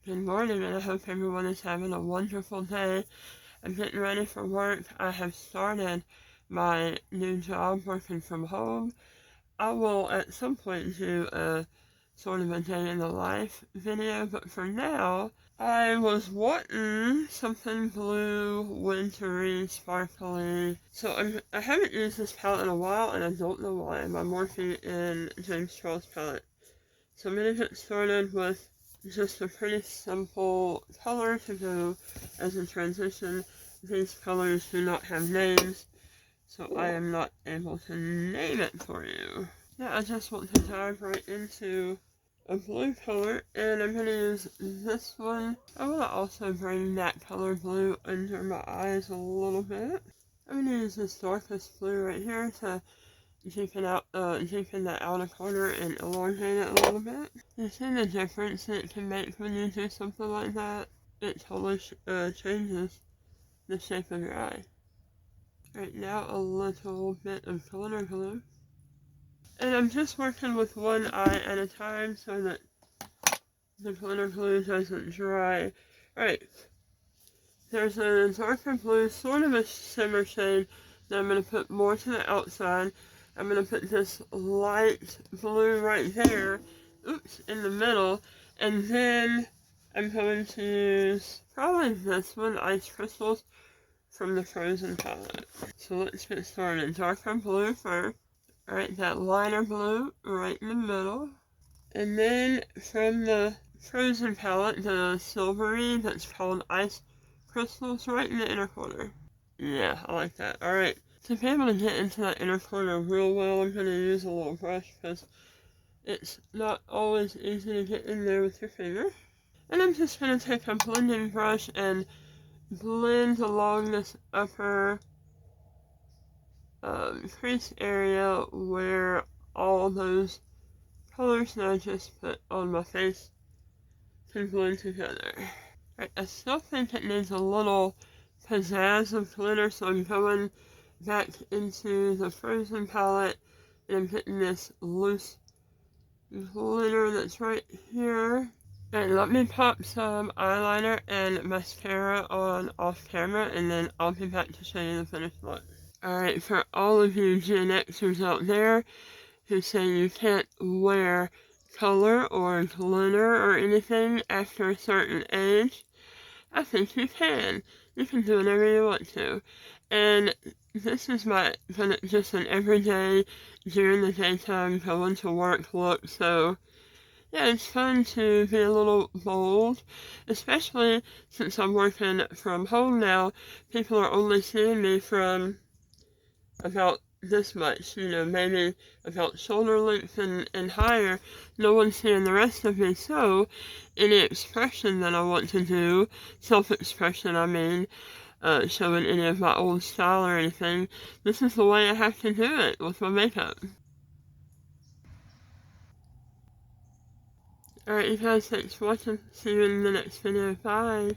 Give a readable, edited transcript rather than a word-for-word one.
Good morning, and I hope everyone is having a wonderful day. I'm getting ready for work. I have started my new job working from home. I will at some point do a sort of a day in the life video, but for now, I was wanting something blue, wintry, sparkly. So I haven't used this palette in a while, and I don't know why. I'm working in James Charles palette. So I'm going to get started with just a pretty simple color to go as a transition. These colors do not have names, so I am not able to name it for you. Yeah, I just want to dive right into a blue color, and I'm going to use this one. I want to also bring that color blue under my eyes a little bit. I'm going to use this darkest blue right here to deepen the outer corner and elongate it a little bit. You see the difference it can make when you do something like that? It totally changes the shape of your eye. Right now, a little bit of glitter glue. And I'm just working with one eye at a time so that the glitter glue doesn't dry. Right, there's a darker blue, sort of a shimmer shade that I'm going to put more to the outside. I'm going to put this light blue right there, in the middle, and then I'm going to use probably this one, Ice Crystals, from the Frozen palette. So let's get started. Darker blue first. Alright, that lighter blue right in the middle. And then from the Frozen palette, the silvery that's called Ice Crystals right in the inner corner. Yeah, I like that. Alright, to be able to get into that inner corner real well, I'm going to use a little brush because it's not always easy to get in there with your finger. And I'm just going to take a blending brush and blend along this upper crease area where all those colors that I just put on my face can blend together. Right, I still think it needs a little pizzazz of glitter, so I'm going back into the Frozen palette and I'm getting this loose glitter that's right here. And let me pop some eyeliner and mascara on off camera, and then I'll be back to show you the finished look. Alright, for all of you Gen Xers out there who say you can't wear color or glitter or anything after a certain age, I think you can. You can do whatever you want to. And this is just an everyday, during the daytime, going to work look, so yeah, it's fun to be a little bold, especially since I'm working from home now. People are only seeing me from about this much, maybe about shoulder length and higher. No one's seeing the rest of me, so any expression that I want to do, self-expression I mean, showing any of my old style or anything, this is the way I have to do it with my makeup. Alright, you guys, thanks for watching. See you in the next video. Bye.